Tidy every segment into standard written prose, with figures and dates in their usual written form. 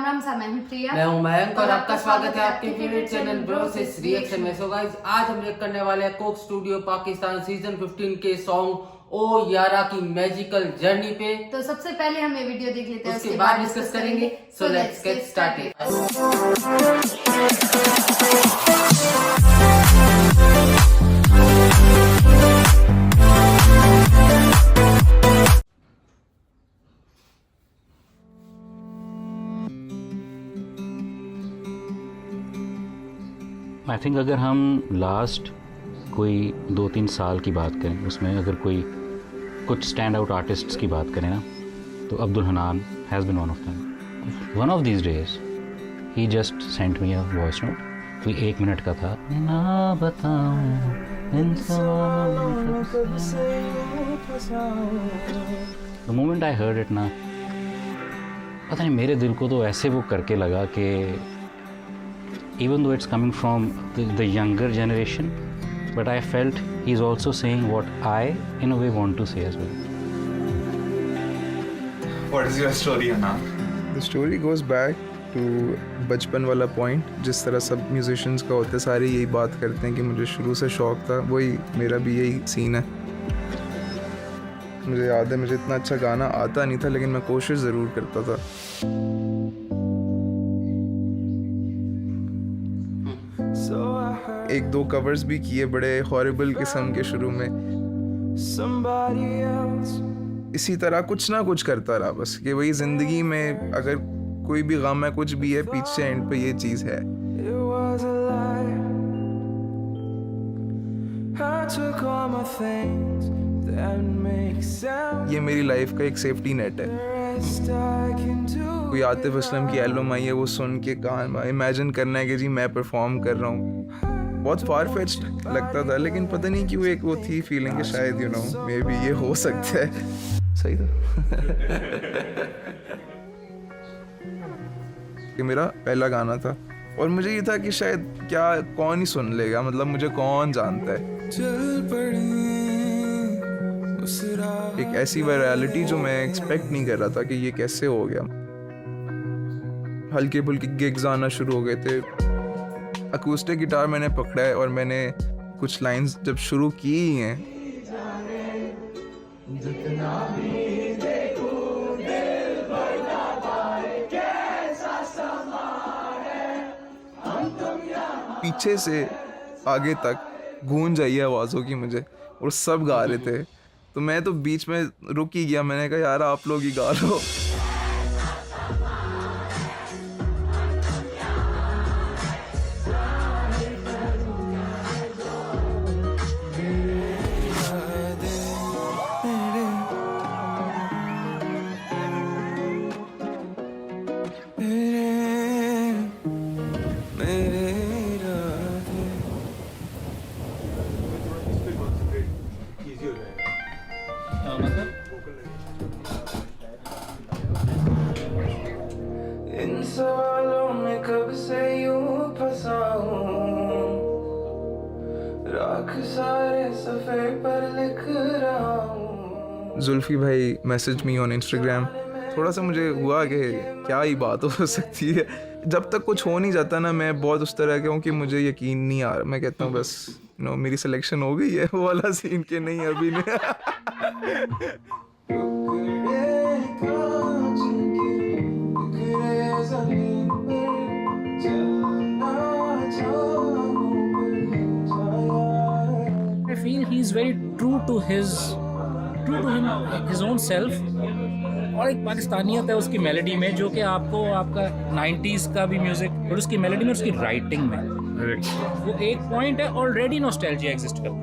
मैं हूं प्रिया। मैं हूं मयंक और आपका स्वागत है आपके फेवरेट चैनल ब्रोसिस रिएक्शन में। सो गाइस, आज हम रिएक्ट करने वाले हैं कोक स्टूडियो पाकिस्तान सीजन 15 के सॉन्ग ओ यारा की मैजिकल जर्नी पे। तो सबसे पहले हम ये वीडियो देख लेते हैं, उसके बाद डिस्कस करेंगे। So let's get started. I think अगर हम लास्ट कोई 2-3 साल की बात करें, उसमें अगर कोई कुछ स्टैंड आउट आर्टिस्ट्स की बात करें ना, तो Abdul Hanan has been one of them. One of these days he just sent me a voice note, कोई 1 मिनट का था। ना बताऊं the moment I heard it ना, पता नहीं मेरे दिल को तो ऐसे वो करके लगा कि even though it's coming from the younger generation, but I felt he's also saying what I in a way want to say as well. What is your story, Anand? The story goes back to बचपन वाला point, जिस तरह सब musicians का होता है, सारे यही बात करते हैं कि मुझे शुरू से शौक था, वही मेरा भी यही सीन है। मुझे याद है, मुझे इतना अच्छा गाना आता नहीं था, लेकिन मैं कोशिश ज़रूर करता था। एक दो कवर्स भी किए बड़े हॉरिबल किस्म के शुरू में। इसी तरह कुछ ना कुछ करता रहा बस, कि वही ज़िंदगी में अगर कोई भी गम है, कुछ भी है, पीछे एंड पे ये चीज़ है। ये मेरी लाइफ का एक सेफ्टी नेट है। कोई आतिफ असलम की एल्बम आई है, वो सुन के कहाँ इमेजिन करना है कि जी मैं परफॉर्म कर रहा हूँ, बहुत फार फेच्ड लगता था, लेकिन पता नहीं क्यों एक वो थी फीलिंग कि शायद मे बी ये हो सकता है। सही था। कि मेरा पहला गाना था और मुझे ये था कि शायद क्या कौन ही सुन लेगा, मतलब मुझे कौन जानता है। एक ऐसी वायरलिटी जो मैं एक्सपेक्ट नहीं कर रहा था कि ये कैसे हो गया। हल्के फुल्के गिग्स आना शुरू हो गए थे। अकूस्टिक गिटार मैंने पकड़ा है और मैंने कुछ लाइंस जब शुरू की हैं, पीछे से आगे तक गूंज आई आवाज़ों की मुझे, और सब गा रहे थे, तो मैं तो बीच में रुक ही गया। मैंने कहा यार आप लोग ही गा लो। इन सवालों में कब से यूं फंसा हूँ, राख सारे सफ़े पर लिख रहा हूँ। जुल्फी भाई मैसेज मी ऑन इंस्टाग्राम। थोड़ा सा मुझे हुआ कि क्या ही बात हो सकती है। जब तक कुछ हो नहीं जाता ना, मैं बहुत उस तरह का हूँ कि मुझे यकीन नहीं आ रहा। मैं कहता हूँ बस मेरी सिलेक्शन हो गई है, वो वाला सीन के नहीं अभी नहीं। I feel he is very true to his own self, और एक पाकिस्तानियत है उसकी मेलोडी में, जो कि आपको आपका 90s का भी म्यूजिक और उसकी मेलोडी में, उसकी राइटिंग में वो एक पॉइंट है, ऑलरेडी नॉस्टैल्जिया एग्जिस्ट करता है।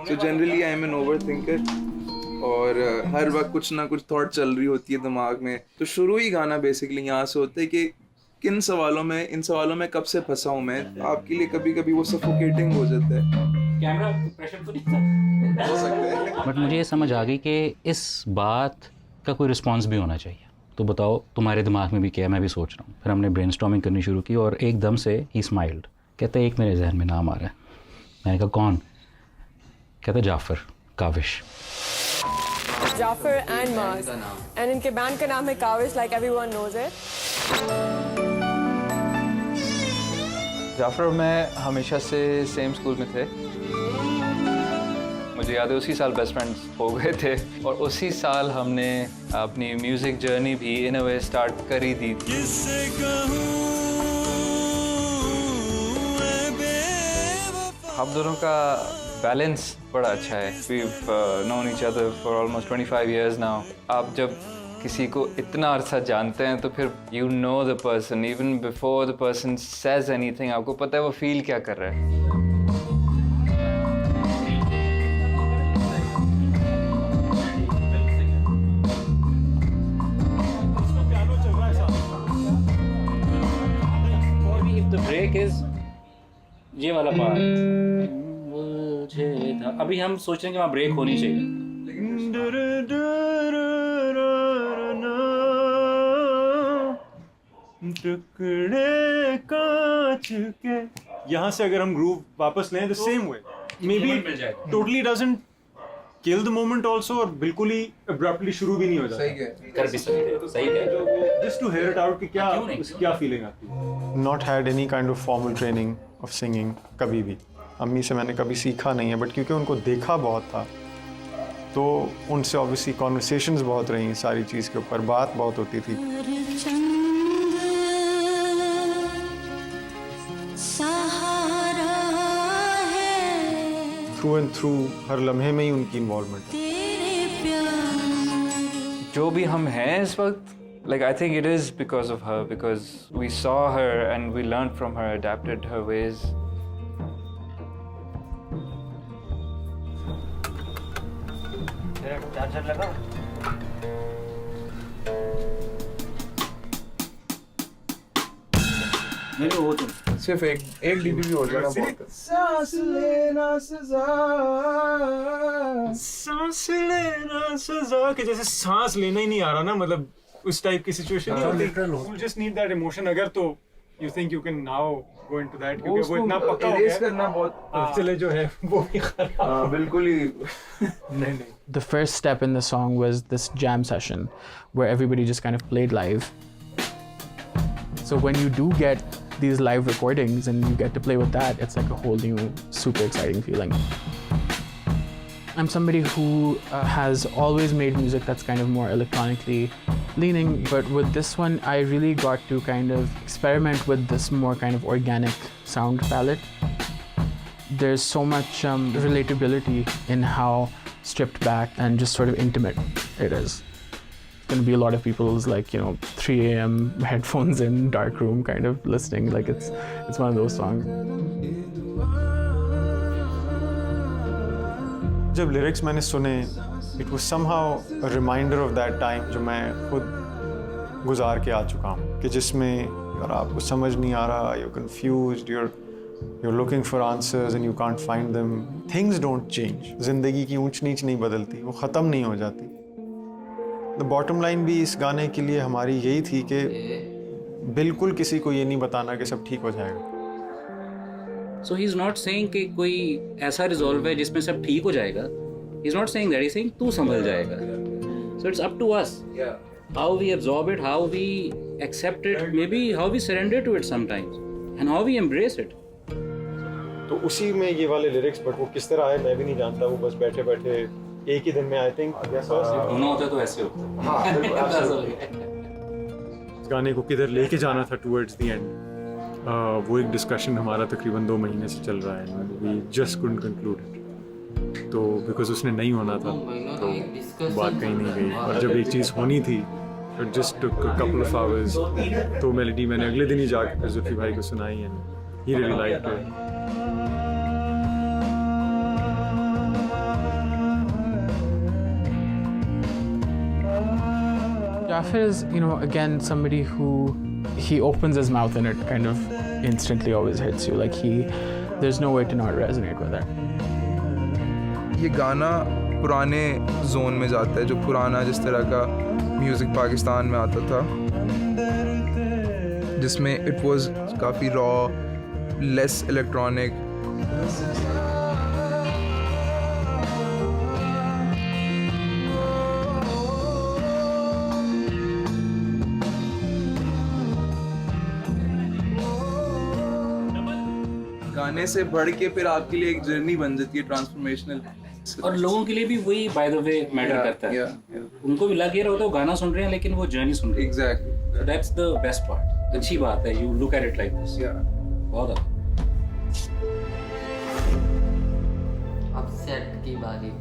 So generally I am an overthinker, और हर वक्त कुछ ना कुछ थॉट चल रही होती है दिमाग में। तो शुरू ही गाना बेसिकली यहाँ से होता है कि इन सवालों में कब से फंसा हूँ मैं। आपके लिए कभी कभी वो सफोकेटिंग हो जाता है। कैमरा प्रेशर तो नहीं था, हो सकता है। बट मुझे ये समझ आ गई कि इस बात का कोई रिस्पॉन्स भी होना चाहिए। तो बताओ तुम्हारे दिमाग में भी क्या है, मैं भी सोच रहा हूँ। फिर हमने ब्रेनस्टॉर्मिंग करनी शुरू की और एकदम से ही स्माइल्ड कहते एक मेरे जहन में नाम आ रहा है। मैंने कहा कौन? कहते जाफ़र काविश। जाफर एंड माज, एंड इनके बैंड का नाम है Kavish, like everyone knows it. Jafar और मैं हमेशा से सेम स्कूल में थे। मुझे याद है उसी साल बेस्ट फ्रेंड्स हो गए थे और उसी साल हमने अपनी म्यूज़िक जर्नी भी इन अ वे स्टार्ट कर ही दी थी। हम दोनों का बैलेंस बड़ा अच्छा है। We've known each other for almost 25 years now. आप जब किसी को इतना अरसा जानते हैं तो फिर you know the person even before the person says anything. आपको पता है वो फील क्या कर रहा है। If the break is ये वाला पार्ट था, अभी हम सोच रहे हैं कि वहाँ ब्रेक होनी चाहिए। टुकड़े कांच के यहाँ से अगर हम ग्रूव वापस लें the same way may be totally doesn't kill the moment also और बिल्कुल ही अब्रप्टली शुरू भी नहीं हो जाता। कर भी सकते हैं, सही है। Just to hear it out कि क्या फीलिंग आती है। Not had any kind of formal training of singing कभी भी। अम्मी से मैंने कभी सीखा नहीं है, बट क्योंकि उनको देखा बहुत था तो उनसे ऑब्वियसली कॉन्वर्सेशंस बहुत रही, सारी चीज़ के ऊपर बात बहुत होती थी। थ्रू एंड थ्रू हर लम्हे में ही उनकी इन्वॉल्वमेंट है। जो भी हम हैं इस वक्त, like I think it is because of her, because we saw her and we learned from her, adapted her ways. Charger लगा नहीं वो तो सिर्फ एक डीबी भी हो जाएगा बहुत। सांस लेना सजा के जैसे सांस लेना ही नहीं आ रहा ना, मतलब उस टाइप की सिचुएशन नहीं होती। You just need that emotion. अगर तो you think you can now go into that, क्योंकि वो इतना पक्का हो गया करना बहुत चले जो है वो भी बिल्कुल ही नहीं। The first step in the song was this jam session where everybody just kind of played live. So when you do get these live recordings and you get to play with that, it's like a whole new super exciting feeling. I'm somebody who has always made music that's kind of more electronically leaning, but with this one I really got to kind of experiment with this more kind of organic sound palette. There's so much relatability in how stripped back and just sort of intimate it is. It's going to be a lot of people's 3 a.m. headphones in dark room kind of listening. Like it's one of those songs. जब lyrics मैंने सुने, it was somehow a reminder of that time जो मैं खुद गुजार के आ चुका हूँ, कि जिसमें यार आपको समझ नहीं आ रहा, you're confused, you're looking for answers and you can't find them. Things don't change. ज़िंदगी की ऊंच नीच नहीं बदलती, वो ख़त्म नहीं हो जाती। The bottom line भी इस गाने के लिए हमारी यही थी कि बिल्कुल किसी को ये नहीं बताना कि सब ठीक हो जाएगा। So he's not saying कि कोई ऐसा रिजॉल्व है जिसमें सब ठीक हो जाएगा। He's not saying that. He's saying तू संभल जाएगा। So it's up to us. How we absorb it, how we accept it, maybe how we surrender to it sometimes, and how we embrace it. तो उसी में ये वाले lyrics, but वो किस तरह आए मैं भी नहीं जानता। वो बस बैठे बैठे एक ही दिन में आई थिंक होना होता तो ऐसे होता। इस गाने को किधर लेके जाना था टुवर्ड्स द एंड, वो एक डिस्कशन हमारा तकरीबन 2 महीने से चल रहा है। We just couldn't conclude it, तो बिकॉज उसने नहीं होना था तो बात कहीं नहीं गई। और जब एक चीज़ होनी थी, it just took a couple of hours. तो मेलोडी मैंने अगले दिन ही जाकर जुल्फी भाई को सुनाई and he really liked it. Jafar is, again, somebody who he opens his mouth and it kind of instantly always hits you. Like there's no way to not resonate with it. ये गाना पुराने zone में जाता है, जो पुराना जिस तरह का म्यूज़िक पाकिस्तान में आता था, जिसमें इट वाज काफ़ी रॉ, less electronic. गाने से बढ़ के फिर आपके लिए एक जर्नी बन जाती है ट्रांसफॉर्मेशनल. और लोगों के लिए भी वही बाय द वे मैटर करता है. उनको भी लग ये रहा होता है वो गाना सुन रहे हैं लेकिन वो जर्नी सुन रहे हैं. Exactly. So that's the best part. अच्छी बात है. You look at it like this. बहुत अच्छा. अब सेट की बारी.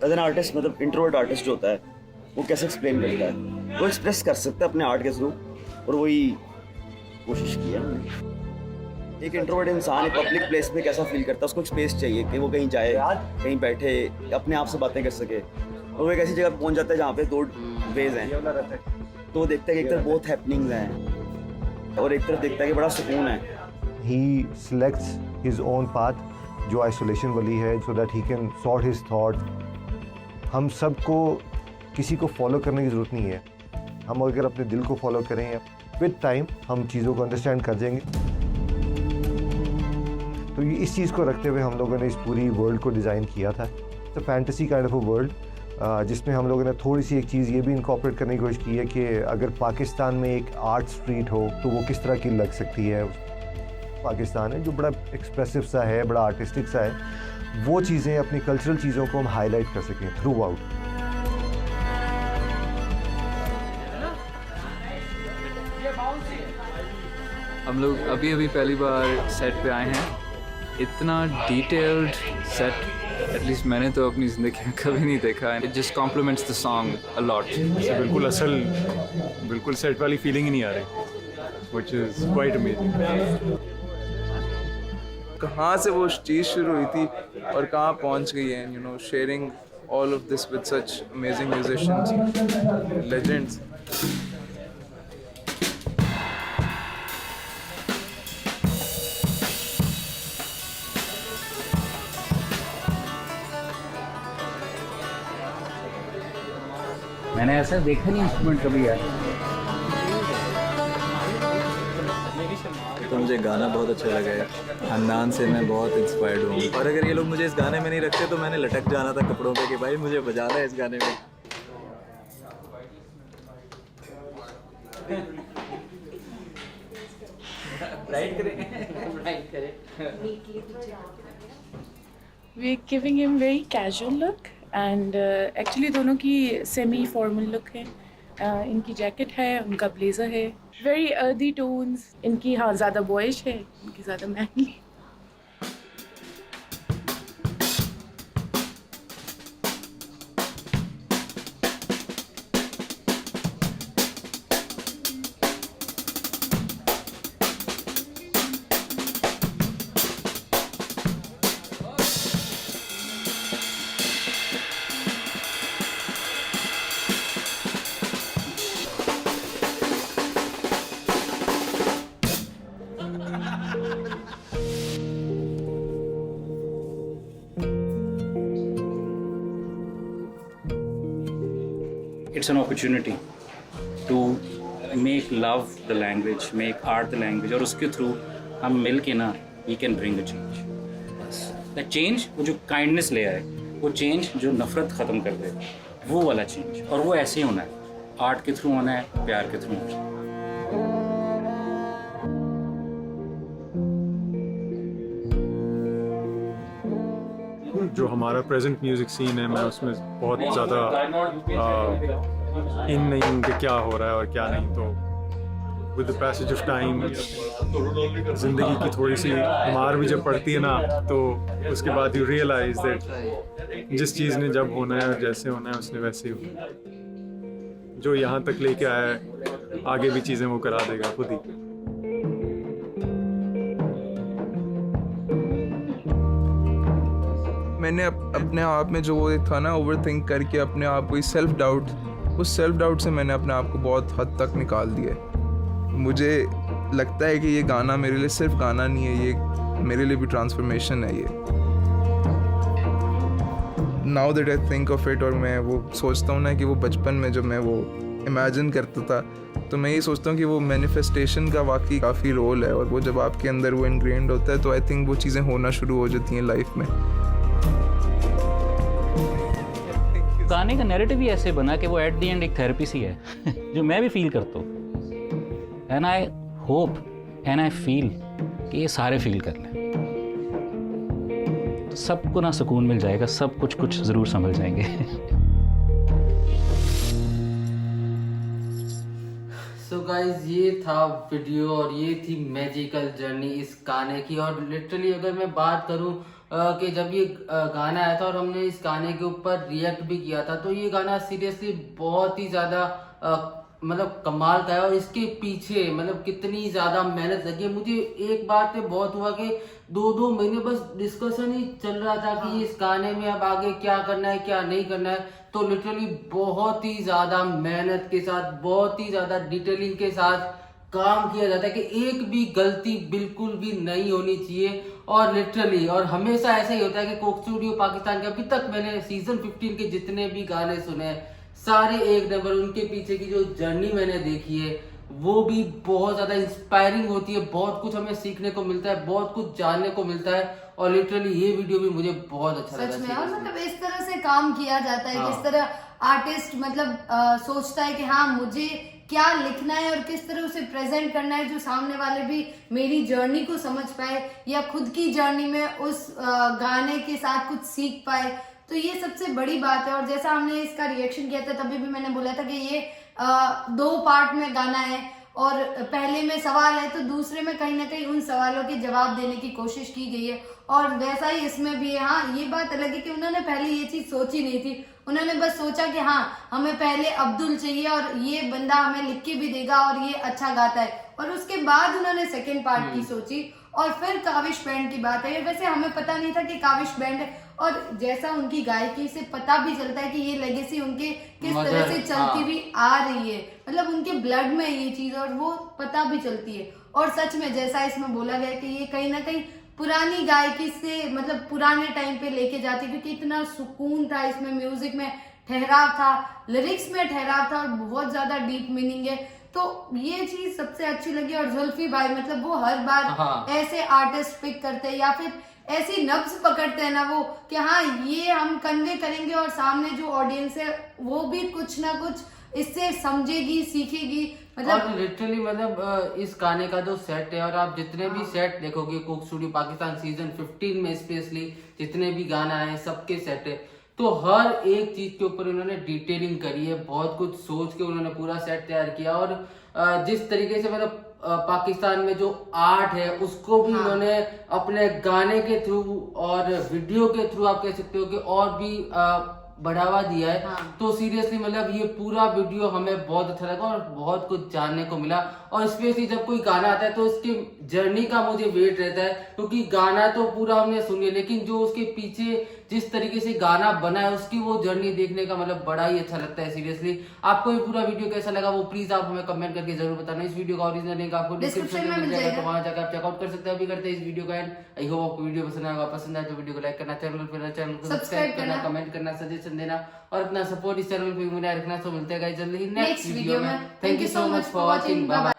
एज एन आर्टिस्ट मतलब इंट्रोवर्ट आर्टिस्ट जो होता है वो कैसे एक्सप्लेन करता है, वो एक्सप्रेस कर सकता है अपने आर्ट के थ्रू, और वही कोशिश की है हमने. एक इंट्रोवर्ट इंसान एक पब्लिक प्लेस में कैसा फील करता है, उसको एक स्पेस चाहिए कि वो कहीं जाए, कहीं बैठे, अपने आप से बातें कर सके, और वो एक ऐसी जगह पे पहुंच जाता है जहाँ पे दो वेज हैं. तो वो देखता है कि एक तरफ बहुत हैपनिंग्स हैं और एक तरफ देखता है कि बड़ा सुकून है. He selects his own path जो आइसोलेशन वाली है, so that he can sort his thoughts. हम सबको किसी को फॉलो करने की ज़रूरत नहीं है. हम अगर अपने दिल को फॉलो करें विद टाइम हम चीज़ों को अंडरस्टैंड कर जाएंगे. तो ये इस चीज़ को रखते हुए हम लोगों ने इस पूरी वर्ल्ड को डिज़ाइन किया था. तो fantasy kind of a world जिसमें हम लोगों ने थोड़ी सी एक चीज़ ये भी इनकॉर्पोरेट करने की कोशिश की है कि अगर पाकिस्तान में एक आर्ट स्ट्रीट हो तो वो किस तरह की लग सकती है. पाकिस्तान है जो बड़ा एक्सप्रेसिव सा है, बड़ा आर्टिस्टिक सा है, वो चीज़ें अपनी कल्चरल चीज़ों को हम हाईलाइट कर सकें थ्रू आउट. हम लोग अभी अभी पहली बार सेट पे आए हैं. इतना डिटेल्ड सेट एटलीस्ट मैंने तो अपनी ज़िंदगी में कभी नहीं देखा है. It just compliments the song a lot. बिल्कुल सेट वाली फीलिंग ही नहीं आ रही, व्हिच इज़ क्वाइट अमेजिंग. कहाँ से वो चीज़ शुरू हुई थी और कहाँ पहुँच गई है. You know, sharing all of this with such amazing musicians, legends. मैंने ऐसा देखा नहीं इंस्ट्रूमेंट कभी यार. तो मुझे गाना बहुत अच्छा लगा है. हन्नान से मैं बहुत इंस्पायर्ड हूँ, और अगर ये लोग मुझे इस गाने में नहीं रखते तो मैंने लटक जाना था कपड़ों पे कि भाई मुझे बजाना है इस गाने में. We're giving him very casual look and actually दोनों की semi formal look है. इनकी जैकेट है, उनका ब्लेजर है. Very earthy tones. इनकी हाँ ज़्यादा बॉयश है, इनकी ज़्यादा mainly. It's an opportunity to make love the language, make art the language, और उसके थ्रू हम मिल के ना we can bring a change. बस that change वो जो kindness ले आए, वो change जो नफरत ख़त्म कर दे, वो वाला change. और वो ऐसे ही होना है, आर्ट के थ्रू होना है, प्यार के थ्रू होना है. जो हमारा प्रेजेंट म्यूज़िक सीन है मैं उसमें बहुत ज़्यादा इन नहीं हूँ कि क्या हो रहा है और क्या नहीं. तो with the passage of time ज़िंदगी की थोड़ी सी मार भी जब पड़ती है ना, तो उसके बाद यू रियलाइज दैट जिस चीज़ ने जब होना है और जैसे होना है उसने वैसे ही होना है. जो यहाँ तक लेके आया है आगे भी चीज़ें वो करा देगा खुद ही. मैंने अपने आप में जो वो था ना, ओवर थिंक करके अपने आप को सेल्फ डाउट, उस सेल्फ डाउट से मैंने अपने आप को बहुत हद तक निकाल दिया है. मुझे लगता है कि ये गाना मेरे लिए सिर्फ गाना नहीं है, ये मेरे लिए भी ट्रांसफॉर्मेशन है. ये now that I think of it, और मैं वो सोचता हूँ ना कि वो बचपन में जब मैं वो इमेजिन करता था तो मैं ये सोचता हूँ कि वो मैनिफेस्टेशन का वाकई काफ़ी रोल है, और वो जब आपके अंदर वो इनग्रेन्ड होता है तो आई थिंक वो चीज़ें होना शुरू हो जाती हैं लाइफ में। गाने का नैरेटिव ही ऐसे बना कि वो एट द एंड एक थेरेपी सी है जो मैं भी फील करता हूँ, and I hope and I feel कि ये सारे फील कर लें तो सबको ना सुकून मिल जाएगा, सब कुछ ज़रूर समझ जाएंगे। सो गाइज ये था वीडियो और ये थी मैजिकल जर्नी इस गाने की। और लिटरली अगर मैं बात करूं कि जब ये गाना आया था और हमने इस गाने के ऊपर रिएक्ट भी किया था, तो ये गाना सीरियसली बहुत ही ज़्यादा मतलब कमाल का है। और इसके पीछे मतलब कितनी ज़्यादा मेहनत लगी है। मुझे एक बात पे बहुत हुआ कि 2 महीने बस डिस्कशन ही चल रहा था कि इस गाने में अब आगे क्या करना है क्या नहीं करना है। तो लिटरली बहुत ही ज़्यादा मेहनत के साथ, बहुत ही ज़्यादा डिटेलिंग के साथ काम किया जाता है कि एक भी गलती बिल्कुल भी नहीं होनी चाहिए। और लिटरली और हमेशा ऐसा ही होता है कि कोक स्टूडियो पाकिस्तान के अभी तक मैंने सीजन 15 के जितने भी गाने सुने हैं सारे एक नंबर। उनके पीछे की जो जर्नी मैंने देखी है वो भी बहुत ज़्यादा इंस्पायरिंग होती है। बहुत कुछ हमें सीखने को मिलता है, बहुत कुछ जानने को मिलता है। और लिटरली ये वीडियो भी मुझे बहुत अच्छा लगा सच में। और मतलब इस तरह से काम किया जाता है, किस तरह आर्टिस्ट मतलब सोचता है कि हाँ मुझे क्या लिखना है और किस तरह उसे प्रेजेंट करना है जो सामने वाले भी मेरी जर्नी को समझ पाए या खुद की जर्नी में उस गाने के साथ कुछ सीख पाए। तो ये सबसे बड़ी बात है। और जैसा हमने इसका रिएक्शन किया था तभी भी मैंने बोला था कि ये 2 पार्ट में गाना है और पहले में सवाल है तो दूसरे में कहीं ना कहीं उन सवालों के जवाब देने की कोशिश की गई है। और वैसा ही इसमें भी है। हाँ ये बात अलग है कि उन्होंने पहले ये चीज सोची नहीं थी, उन्होंने बस सोचा कि हाँ हमें पहले अब्दुल चाहिए और ये बंदा हमें लिख के भी देगा और ये अच्छा गाता है। और उसके बाद उन्होंने सेकेंड पार्ट की सोची और फिर काविश बैंड की बात है। वैसे हमें पता नहीं था कि काविश बैंड है, और जैसा उनकी गायकी से पता भी चलता है कि ये लेगेसी उनके किस तरह से चलती हुई आ रही है, मतलब उनके ब्लड में ये चीज और वो पता भी चलती है। और सच में जैसा इसमें बोला गया कि ये कहीं ना कहीं पुरानी गायकी से मतलब पुराने टाइम पे लेके जाती, क्योंकि इतना सुकून था इसमें, म्यूजिक में ठहराव था, लिरिक्स में ठहराव था और बहुत ज्यादा डीप मीनिंग है। तो ये चीज सबसे अच्छी लगी। और जुल्फी भाई मतलब वो हर बार ऐसे आर्टिस्ट पिक करते हैं या फिर ऐसी नब्ज पकड़ते हैं ना वो कि हाँ ये हम कन्वे करेंगे और सामने जो ऑडियंस है वो भी कुछ ना कुछ इससे समझेगी, सीखेगी। मतलब और लिटरली मतलब इस गाने का जो सेट है और आप जितने भी सेट देखोगे कोक स्टूडियो पाकिस्तान सीजन 15 में स्पेशली जितने भी गाना है सबके सेट है, तो हर एक चीज के ऊपर उन्होंने डिटेलिंग करी है, बहुत कुछ सोच के उन्होंने पूरा सेट तैयार किया। और जिस तरीके से मतलब पाकिस्तान में जो आर्ट है उसको भी उन्होंने अपने गाने के थ्रू और वीडियो के थ्रू आप कह सकते हो कि और भी बढ़ावा दिया है। तो सीरियसली मतलब ये पूरा वीडियो हमें बहुत अच्छा लगा और बहुत कुछ जानने को मिला। और स्पेशली जब कोई गाना आता है तो उसकी जर्नी का मुझे वेट रहता है, क्योंकि गाना तो पूरा हमने सुन लिया लेकिन जो उसके पीछे जिस तरीके से गाना बना है उसकी वो जर्नी देखने का मतलब बड़ा ही अच्छा लगता है। सीरियसली आपको ये पूरा वीडियो कैसा लगा वो प्लीज आप हमें कमेंट करके जरूर बताना। इस वीडियो का ओरिजिनल लिंक आपको डिस्क्रिप्शन में मिल जाएगा, तो वहां जाकर आप चेकआउट कर सकते हैं। अभी करते हैं इस वीडियो का एंड। आई होप आपको वीडियो पसंद आएगा, पसंद आए तो वीडियो को लाइक करना, चैनल को सब्सक्राइब करना, कमेंट करना, सजेशन देना और अपना सपोर्ट इस चैनल पे बनाए रखना। तो मिलते हैं गाइस जल्दी ही नेक्स्ट वीडियो में। Thank you so much for watching, bye bye.